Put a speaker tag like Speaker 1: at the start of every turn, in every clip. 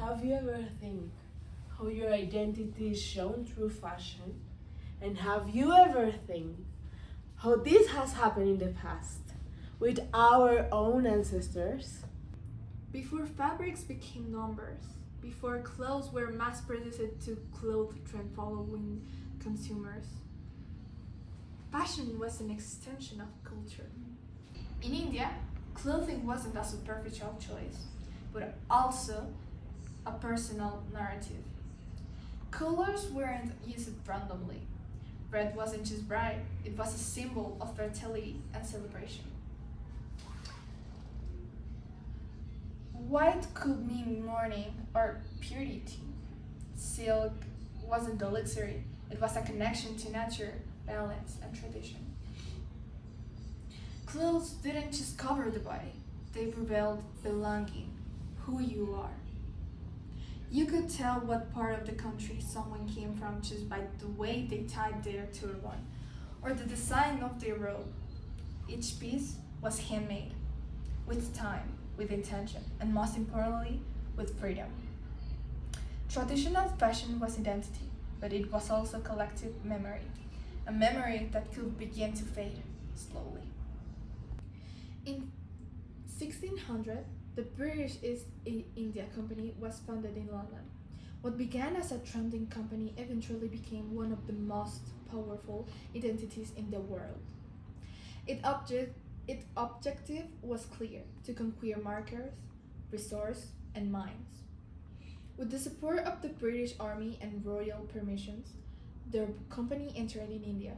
Speaker 1: Have you ever think how your identity is shown through fashion? And have you ever think how this has happened in the past with our own ancestors?
Speaker 2: Before fabrics became numbers, before clothes were mass produced to clothe trend following consumers, fashion was an extension of culture. In India, clothing wasn't a superficial choice, but also a personal narrative. Colors weren't used randomly. Red wasn't just bright, it was a symbol of fertility and celebration. White could mean mourning or purity. Silk wasn't a luxury, it was a connection to nature, balance, and tradition. Clothes didn't just cover the body, they revealed belonging, who you are. You could tell what part of the country someone came from just by the way they tied their turban or the design of their robe. Each piece was handmade, with time, with intention, and most importantly, with freedom. Traditional fashion was identity, but it was also collective memory, a memory that could begin to fade slowly. In 1600, the British East India Company was founded in London. What began as a trading company eventually became one of the most powerful identities in the world. Its objective was clear: to conquer markets, resources, and mines. With the support of the British Army and royal permissions, the company entered in India.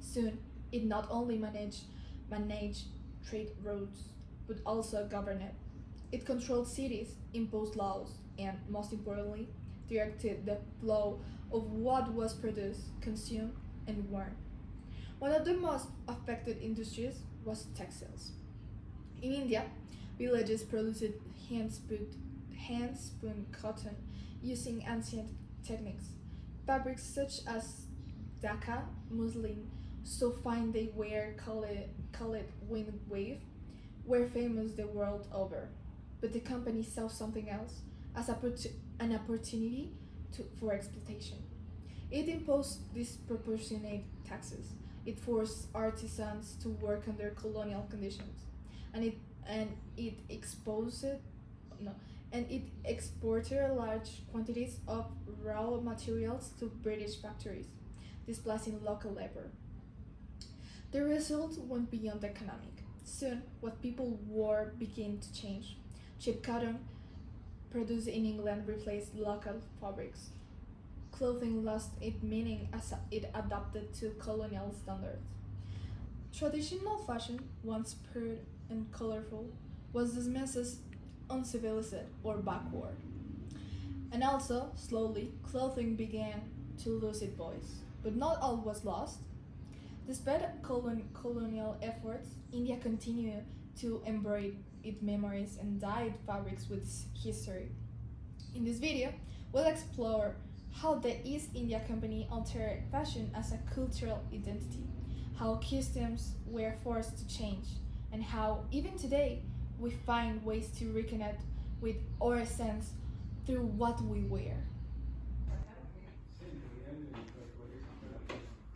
Speaker 2: Soon, it not only managed trade routes, but also governed it. It controlled cities, imposed laws, and, most importantly, directed the flow of what was produced, consumed, and worn. One of the most affected industries was textiles. In India, villages produced hand-spun cotton using ancient techniques. Fabrics such as dhaka muslin, so fine they were called wind wave, were famous the world over. But the company saw something else as an opportunity for exploitation. It imposed disproportionate taxes. It forced artisans to work under colonial conditions, and it exposed no, and it exported large quantities of raw materials to British factories, displacing local labor. The result went beyond economic. Soon, what people wore began to change. Cheap cotton produced in England replaced local fabrics. Clothing lost its meaning as it adapted to colonial standards. Traditional fashion, once proud and colorful, was dismissed as uncivilized or backward. And also, slowly, clothing began to lose its voice. But not all was lost. Despite colonial efforts, India continued to embroider its memories and dyed fabrics with history. In this video, we'll explore how the East India Company altered fashion as a cultural identity, how customs were forced to change, and how, even today, we find ways to reconnect with our sense through what we wear.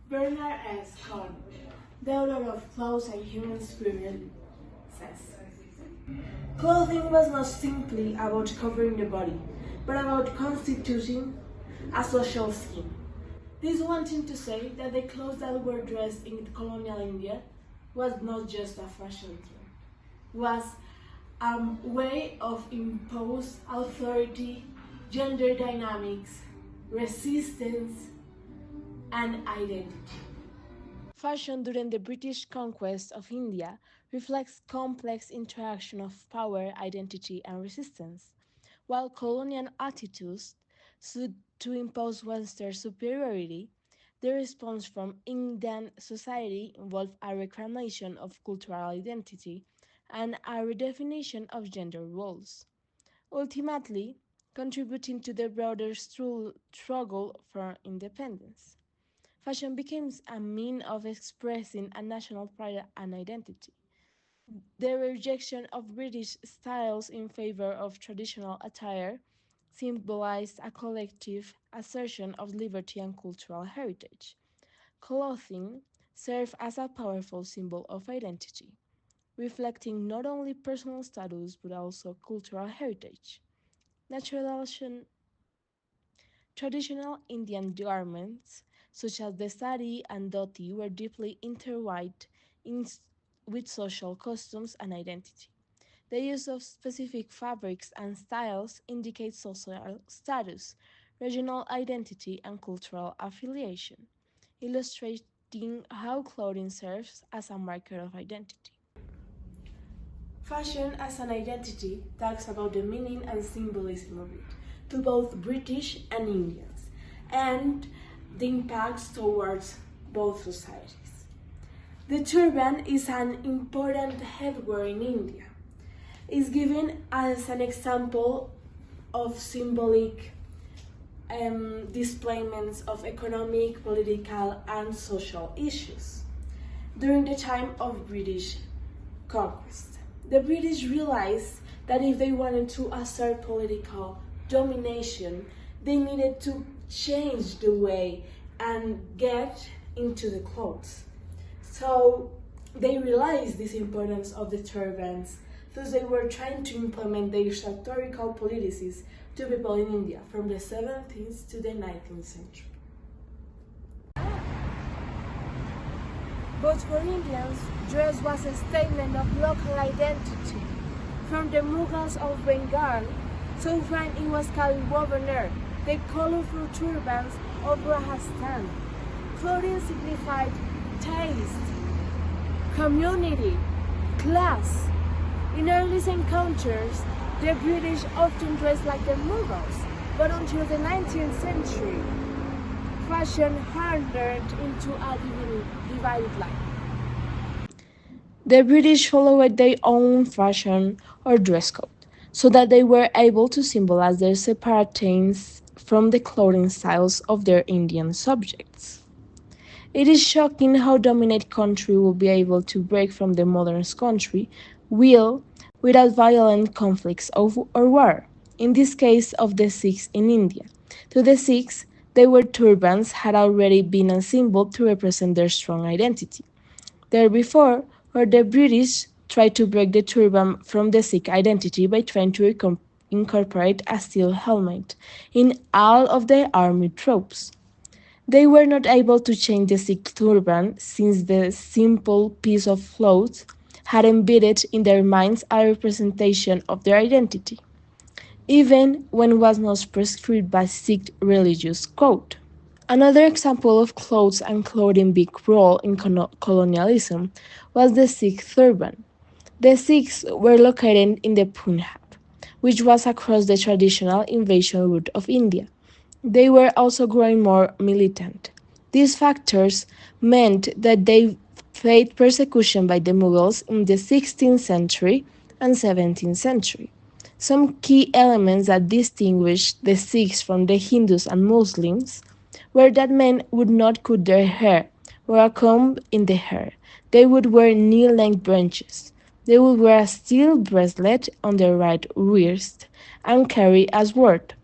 Speaker 1: Bernard S. Cohn, the author of Clothes and Human Spirit, says, clothing was not simply about covering the body, but about constituting a social scheme. This wanting to say that the clothes that were dressed in colonial India was not just a fashion trend, was a way of impose authority, gender dynamics, resistance, and identity. Fashion during the British conquest of India reflects complex interaction of power, identity, and resistance. While colonial attitudes sought to impose Western superiority, the response from Indian society involved a reclamation of cultural identity and a redefinition of gender roles, ultimately contributing to the broader struggle for independence. Fashion became a means of expressing a national pride and identity. The rejection of British styles in favor of traditional attire symbolized a collective assertion of liberty and cultural heritage. Clothing served as a powerful symbol of identity, reflecting not only personal status but also cultural heritage. Traditional Indian garments, such as the sari and dhoti, were deeply intertwined in, with social customs and identity. The use of specific fabrics and styles indicates social status, regional identity, and cultural affiliation, illustrating how clothing serves as a marker of identity. Fashion as an identity talks about the meaning and symbolism of it to both British and Indians, and the impacts towards both societies. The turban is an important headwear in India. It's given as an example of symbolic displayments of economic, political, and social issues during the time of British conquest. The British realized that if they wanted to assert political domination, they needed to change the way and get into the clothes. So they realized this importance of the turbans, thus they were trying to implement their sartorial policies to people in India from the 17th to the 19th century. But for Indians, dress was a statement of local identity. From the Mughals of Bengal, so when it was called governor, the colorful turbans of Rajasthan. Clothing signified taste, community, class. In early encounters, the British often dressed like the Mughals, but until the 19th century, fashion hardened into a divided line. The British followed their own fashion or dress code, so that they were able to symbolize their separateness from the clothing styles of their Indian subjects. It is shocking how dominant country will be able to break from the modern country will without violent conflicts or war. In this case of the Sikhs in India. To the Sikhs, their turbans had already been a symbol to represent their strong identity. There before, where the British tried to break the turban from the Sikh identity by trying to incorporate a steel helmet in all of their army troops. They were not able to change the Sikh turban since the simple piece of cloth had embedded in their minds a representation of their identity, even when it was not prescribed by Sikh religious code. Another example of clothes and clothing big role in colonialism was the Sikh turban. The Sikhs were located in the Punjab, which was across the traditional invasion route of India. They were also growing more militant. These factors meant that they faced persecution by the Mughals in the 16th century and 17th century. Some key elements that distinguished the Sikhs from the Hindus and Muslims were that men would not cut their hair or a comb in the hair. They would wear knee-length branches. They would wear a steel bracelet on their right wrist and carry a sword.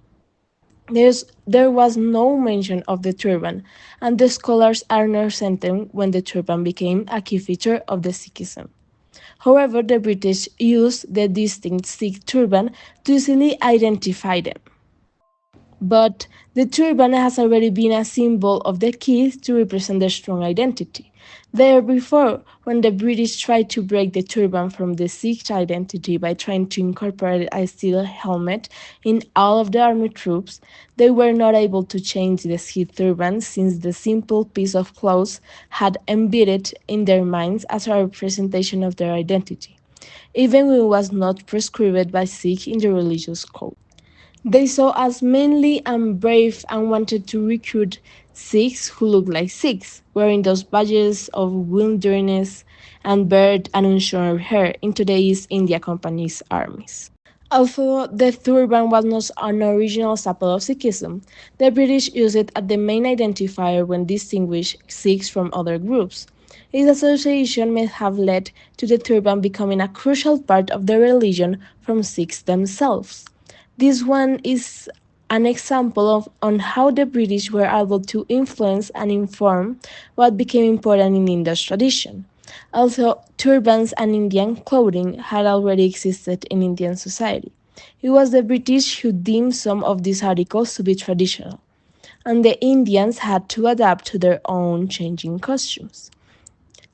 Speaker 1: There was no mention of the turban, and the scholars are not certain when the turban became a key feature of the Sikhism. However, the British used the distinct Sikh turban to easily identify them. But the turban has already been a symbol of the keys to represent their strong identity. There before, when the British tried to break the turban from the Sikh identity by trying to incorporate a steel helmet in all of the army troops, they were not able to change the Sikh turban since the simple piece of cloth had embedded in their minds as a representation of their identity, even when it was not prescribed by Sikh in the religious code. They saw us manly and brave and wanted to recruit Sikhs who looked like Sikhs, wearing those badges of wilderness and bared and unshorn hair into the East India Company's armies. Although the turban was not an original staple of Sikhism, the British used it as the main identifier when distinguishing Sikhs from other groups. Its association may have led to the turban becoming a crucial part of the religion from Sikhs themselves. This one is an example of on how the British were able to influence and inform what became important in India's tradition. Although turbans and Indian clothing had already existed in Indian society, it was the British who deemed some of these articles to be traditional, and the Indians had to adapt to their own changing costumes.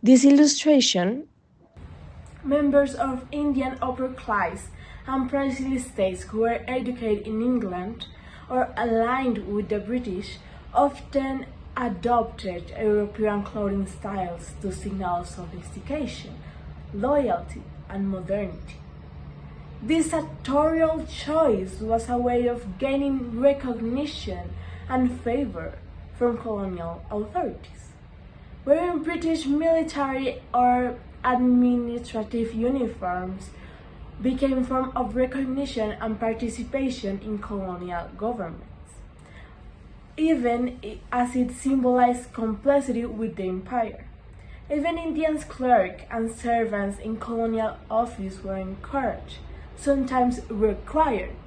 Speaker 1: This illustration members of Indian upper class and princely states who were educated in England or aligned with the British often adopted European clothing styles to signal sophistication, loyalty, and modernity. This sartorial choice was a way of gaining recognition and favor from colonial authorities. Wearing British military or administrative uniforms became a form of recognition and participation in colonial governments, even as it symbolized complicity with the empire. Even Indian clerks and servants in colonial office were encouraged, sometimes required,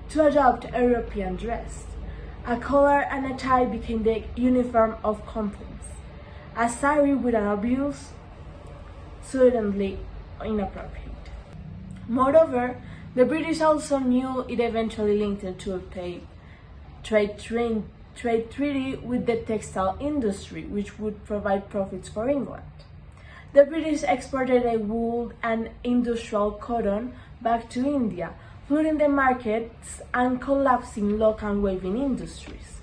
Speaker 1: to adopt European dress. A collar and a tie became the uniform of companies. A sari with an abuse, certainly inappropriate. Moreover, the British also knew it eventually linked to a trade treaty with the textile industry, which would provide profits for England. The British exported a wool and industrial cotton back to India, flooding the markets and collapsing local weaving industries.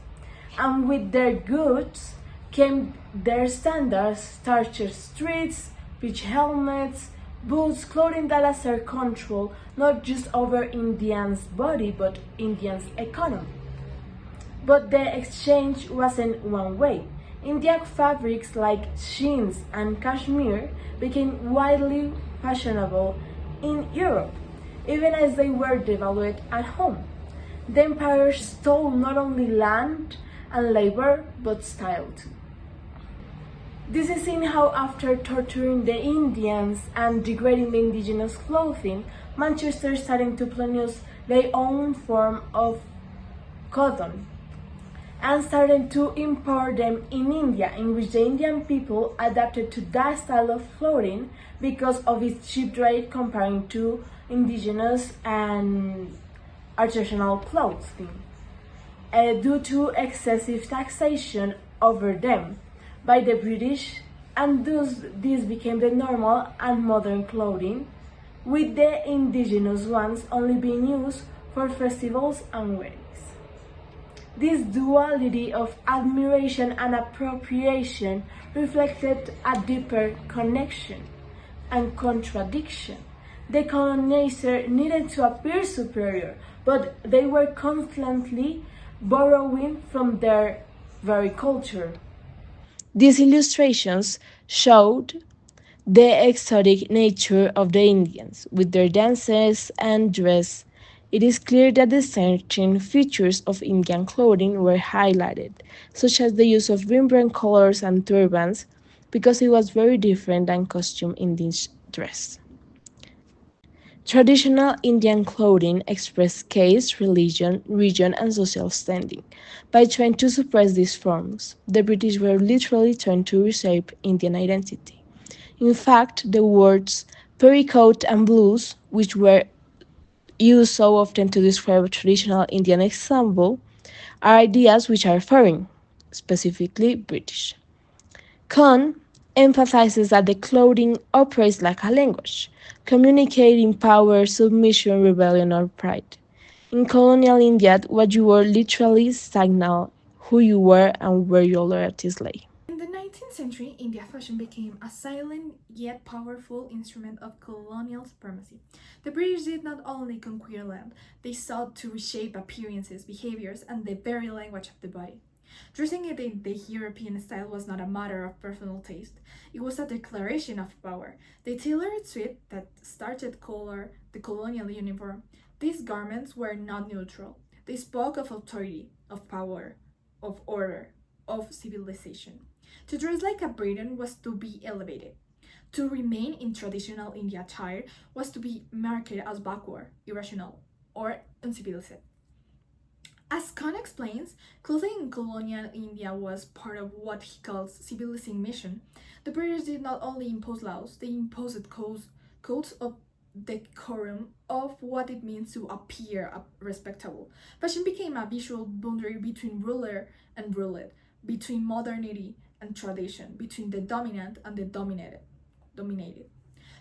Speaker 1: And with their goods came their standards, starched streets, pitch helmets, boots, clothing that assert control not just over Indians' body but Indians' economy. But the exchange wasn't one way. Indian fabrics like chintz and cashmere became widely fashionable in Europe, even as they were devalued at home. The empire stole not only land and labor, but style too. This is seen how after torturing the Indians and degrading the indigenous clothing, Manchester started to produce their own form of cotton and started to import them in India, in which the Indian people adapted to that style of clothing because of its cheap rate comparing to indigenous and artisanal clothing, due to excessive taxation over them by the British, and thus this became the normal and modern clothing, with the indigenous ones only being used for festivals and weddings. This duality of admiration and appropriation reflected a deeper connection and contradiction. The colonizer needed to appear superior, but they were constantly borrowing from their very culture. These illustrations showed the exotic nature of the Indians, with their dances and dress. It is clear that the certain features of Indian clothing were highlighted, such as the use of vibrant colors and turbans, because it was very different than costume Indian dress. Traditional Indian clothing expressed caste, religion, region, and social standing. By trying to suppress these forms, the British were literally trying to reshape Indian identity. In fact, the words pericoat and blues, which were used so often to describe a traditional Indian ensemble, are ideas which are foreign, specifically British. Kahn emphasizes that the clothing operates like a language, communicating power, submission, rebellion, or pride. In colonial India, what you were literally signaled who you were and where your loyalties lay.
Speaker 2: In the 19th century, India fashion became a silent yet powerful instrument of colonial supremacy. The British did not only conquer land, they sought to reshape appearances, behaviors, and the very language of the body. Dressing it in the European style was not a matter of personal taste, it was a declaration of power. The tailored suit that started color the colonial uniform. These garments were not neutral. They spoke of authority, of power, of order, of civilization. To dress like a Briton was to be elevated. To remain in traditional Indian attire was to be marked as backward, irrational, or uncivilized. As Khan explains, clothing in colonial India was part of what he calls civilizing mission. The British did not only impose laws, they imposed codes of decorum of what it means to appear respectable. Fashion became a visual boundary between ruler and ruled, between modernity and tradition, between the dominant and the dominated.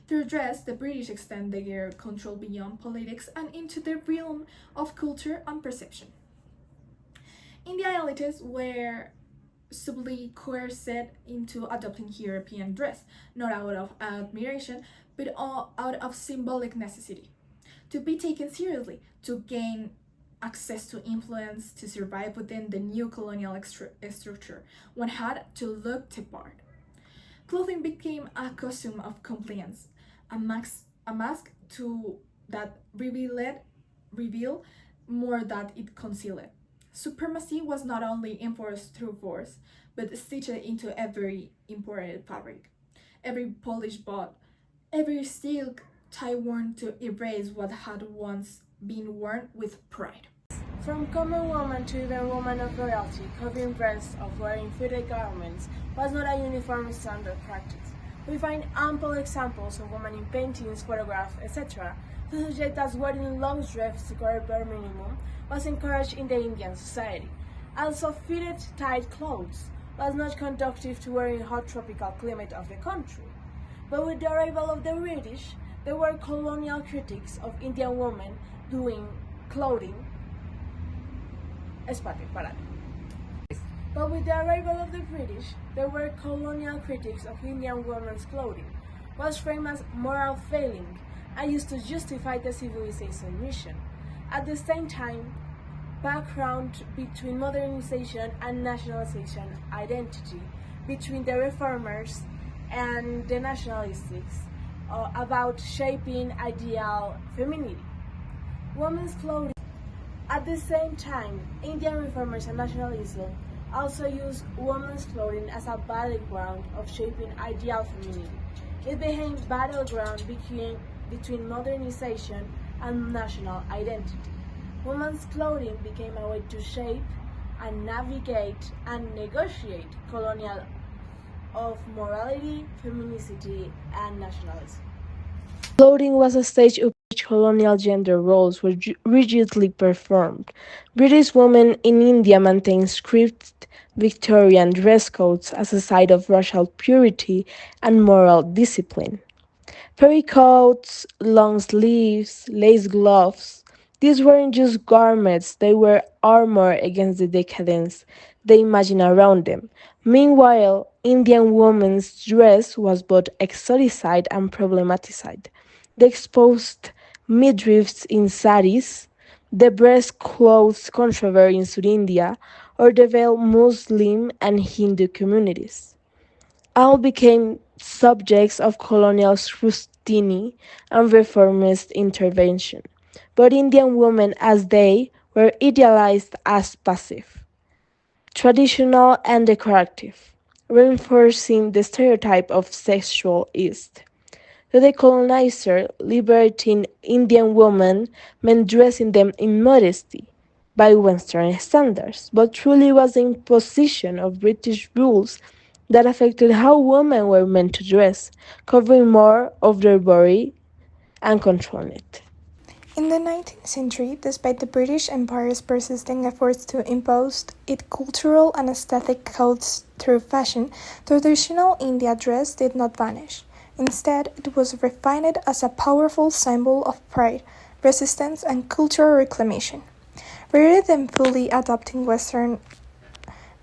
Speaker 2: Through dress, the British extend their control beyond politics and into the realm of culture and perception. India elites were subtly coerced into adopting European dress, not out of admiration, but out of symbolic necessity. To be taken seriously, to gain access to influence, to survive within the new colonial structure, one had to look the part. Clothing became a costume of compliance, a mask to that reveal more that it concealed. Supremacy was not only enforced through force, but stitched into every imported fabric, every polished boat, every silk tie worn to erase what had once been worn with pride.
Speaker 1: From common woman to the woman of royalty, covering breasts or wearing fitted garments was not a uniform standard practice. We find ample examples of women in paintings, photographs, etc. to suggest that wearing long dress to cover bare minimum was encouraged in the Indian society. Also, fitted tight clothes was not conducive to wearing hot tropical climate of the country. But with the arrival of the British, there were colonial critics of Indian women doing clothing. But with the arrival of the British, there were colonial critics of Indian women's clothing, was framed as moral failing and used to justify the civilization mission. At the same time, background between modernization and nationalization identity, between the reformers and the nationalists, about shaping ideal femininity. Women's clothing. At the same time, Indian reformers and nationalism also used women's clothing as a battleground of shaping ideal femininity. It became battleground between modernization and national identity. Women's clothing became a way to shape and navigate and negotiate colonial of morality, femininity, and nationalism. Clothing was a stage of which colonial gender roles were rigidly performed. British women in India maintained strict Victorian dress codes as a sign of racial purity and moral discipline. Pericoats, long sleeves, lace gloves. These weren't just garments, they were armor against the decadence they imagined around them. Meanwhile, Indian women's dress was both exoticized and problematized. The exposed midriffs in saris, the breast clothes controversy in South India, or the veiled Muslim and Hindu communities all became subjects of colonial scrutiny and reformist intervention. But Indian women, as they were idealized as passive, traditional, and decorative, reinforcing the stereotype of sexual East. To the colonizer, liberating Indian women meant dressing them in modesty by Western standards, but truly was the imposition of British rules that affected how women were meant to dress, covering more of their body and controlling it.
Speaker 2: In the 19th century, despite the British Empire's persisting efforts to impose its cultural and aesthetic codes through fashion, traditional India dress did not vanish. Instead, it was refined as a powerful symbol of pride, resistance, and cultural reclamation. Rather than fully adopting Western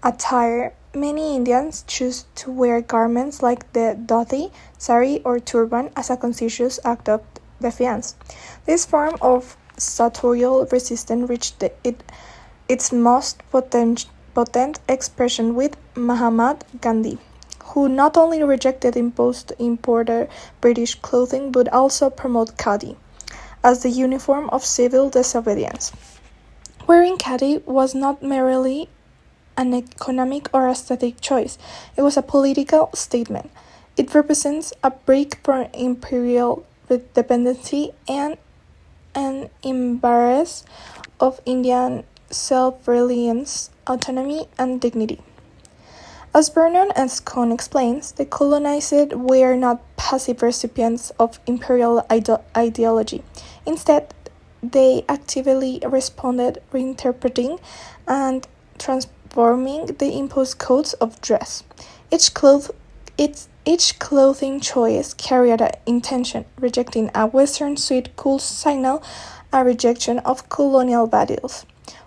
Speaker 2: attire, many Indians choose to wear garments like the dhoti, sari, or turban as a conscious act of defiance. This form of sartorial resistance reached its most potent expression with Mahatma Gandhi, who not only rejected imposed imported British clothing but also promoted khadi as the uniform of civil disobedience. Wearing khadi was not merely an economic or aesthetic choice, it was a political statement. It represents a break from imperial dependency and an embrace of Indian self-reliance, autonomy, and dignity. As Vernon S. Cohn explains, the colonized were not passive recipients of imperial ideology. Instead, they actively responded, reinterpreting and transforming the imposed codes of dress. Each, cloth, each clothing choice carried an intention, rejecting a Western suit could signal a rejection of colonial values,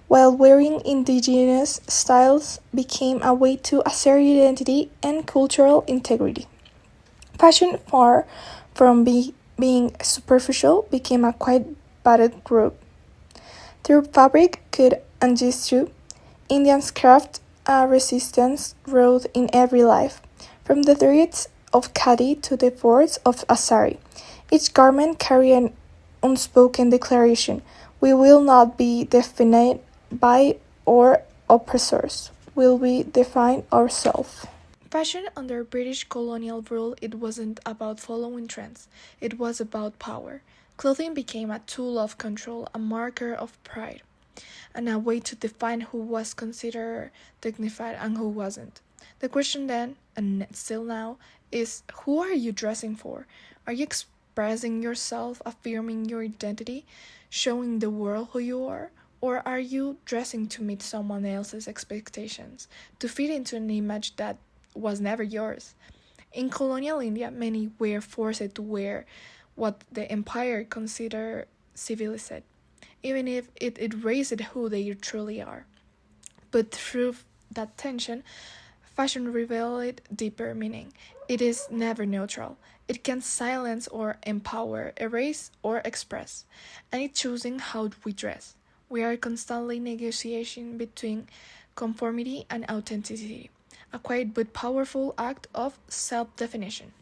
Speaker 2: while wearing indigenous styles became a way to assert identity and cultural integrity. Fashion, far from being superficial, became a quite battered group. Through fabric, code, and gesture, Indians craft a resistance wrought in every life, from the threads of khadi to the forts of Assai. Each garment carried an unspoken declaration: we will not be defined by our oppressors, will we define ourselves. Fashion under British colonial rule, it wasn't about following trends, it was about power. Clothing became a tool of control, a marker of pride, and a way to define who was considered dignified and who wasn't. The question then, and still now, is who are you dressing for? Are you expressing yourself, affirming your identity, showing the world who you are? Or are you dressing to meet someone else's expectations, to fit into an image that was never yours? In colonial India, many were forced to wear what the empire considered civilized, even if it erased who they truly are. But through that tension, fashion revealed deeper meaning. It is never neutral. It can silence or empower, erase or express, and it's choosing how we dress. We are constantly negotiating between conformity and authenticity, a quiet but powerful act of self-definition.